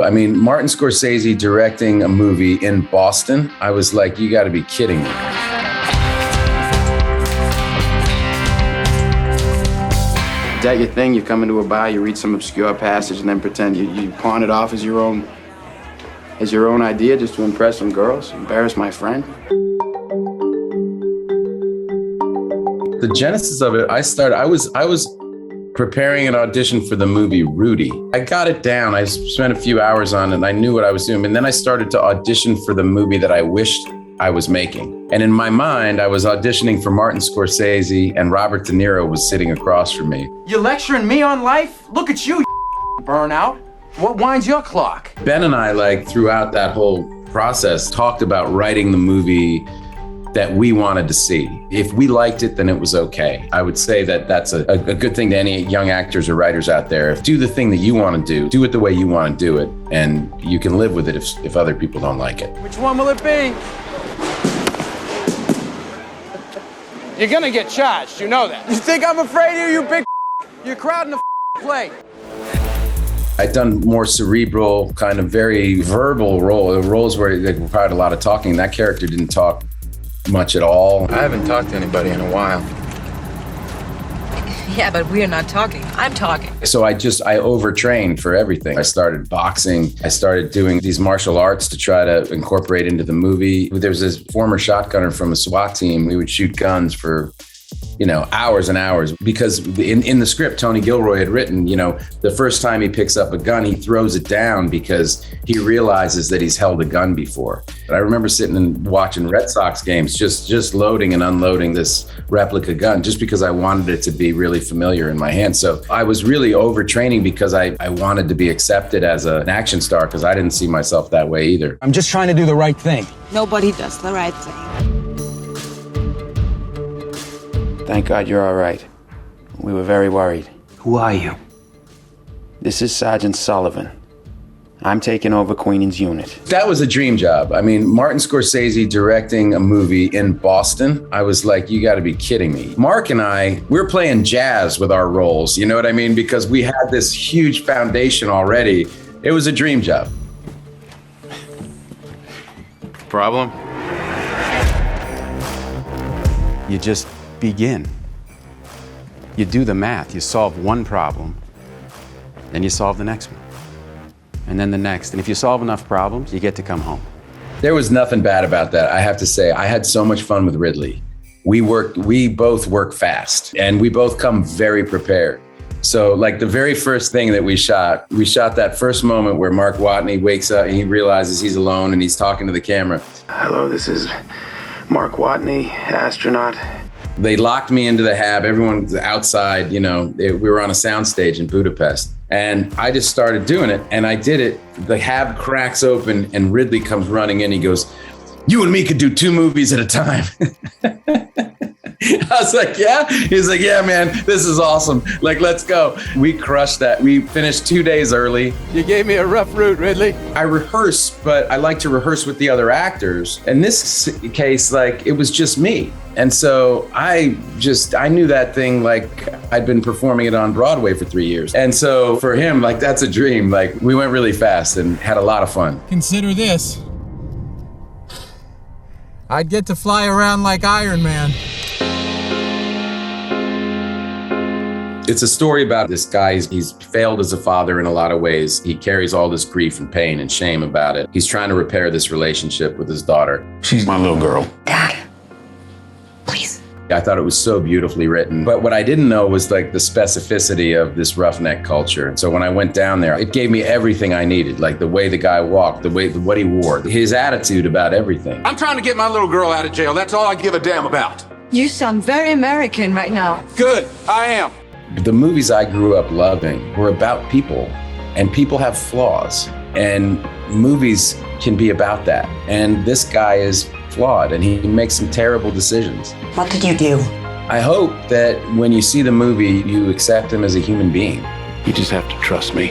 I mean, Martin Scorsese directing a movie in Boston, I was like, you got to be kidding me. Is that your thing? You come into a bar, you read some obscure passage, and then pretend you pawn it off as your own idea just to impress some girls, embarrass my friend? The genesis of it, I was preparing an audition for the movie Rudy. I got it down. I spent a few hours on it and I knew what I was doing. And then I started to audition for the movie that I wished I was making. And in my mind, I was auditioning for Martin Scorsese and Robert De Niro was sitting across from me. You're lecturing me on life? Look at you, burnout. What winds your clock? Ben and I, like, throughout that whole process, talked about writing the movie that we wanted to see. If we liked it, then it was okay. I would say that that's a good thing to any young actors or writers out there. Do the thing that you want to do it the way you want to do it, and you can live with it if other people don't like it. Which one will it be? You're gonna get charged, you know that. You think I'm afraid of you, big? You're crowding the plate. I'd done more cerebral, kind of very verbal roles where they required a lot of talking. That character didn't talk much at all. I haven't talked to anybody in a while. Yeah, but we're not talking. I'm talking. So I overtrained for everything. I started boxing. I started doing these martial arts to try to incorporate into the movie. There's this former shotgunner from a SWAT team. We would shoot guns for, hours and hours, because in the script, Tony Gilroy had written, the first time he picks up a gun, he throws it down because he realizes that he's held a gun before. But I remember sitting and watching Red Sox games, just loading and unloading this replica gun, just because I wanted it to be really familiar in my hand. So I was really overtraining because I wanted to be accepted as an action star, because I didn't see myself that way either. I'm just trying to do the right thing. Nobody does the right thing. Thank God you're all right. We were very worried. Who are you? This is Sergeant Sullivan. I'm taking over Queenan's unit. That was a dream job. I mean, Martin Scorsese directing a movie in Boston, I was like, you got to be kidding me. Mark and I, we're playing jazz with our roles, you know what I mean? Because we had this huge foundation already. It was a dream job. Problem? You just begin. You do the math. You solve one problem, then you solve the next one, and then the next. And if you solve enough problems, you get to come home. There was nothing bad about that. I have to say, I had so much fun with Ridley. We both work fast, and we both come very prepared. So like the very first thing that we shot that first moment where Mark Watney wakes up and he realizes he's alone and he's talking to the camera. Hello, this is Mark Watney, astronaut. They locked me into the hab. Everyone's outside, we were on a soundstage in Budapest. And I just started doing it, and I did it. The hab cracks open, and Ridley comes running in. He goes, "You and me could do 2 movies at a time." I was like, yeah? He's like, yeah, man, this is awesome. Like, let's go. We crushed that. We finished 2 days early. You gave me a rough route, Ridley. I rehearse, but I like to rehearse with the other actors. In this case, like, it was just me. And so I knew that thing, like I'd been performing it on Broadway for 3 years. And so for him, like, that's a dream. Like, we went really fast and had a lot of fun. Consider this. I'd get to fly around like Iron Man. It's a story about this guy. He's failed as a father in a lot of ways. He carries all this grief and pain and shame about it. He's trying to repair this relationship with his daughter. She's my little girl. Dad, please. I thought it was so beautifully written. But what I didn't know was like the specificity of this roughneck culture. And so when I went down there, it gave me everything I needed, like the way the guy walked, what he wore, his attitude about everything. I'm trying to get my little girl out of jail. That's all I give a damn about. You sound very American right now. Good, I am. The movies I grew up loving were about people, and people have flaws, and movies can be about that. And this guy is flawed, and he makes some terrible decisions. What did you do? I hope that when you see the movie, you accept him as a human being. You just have to trust me.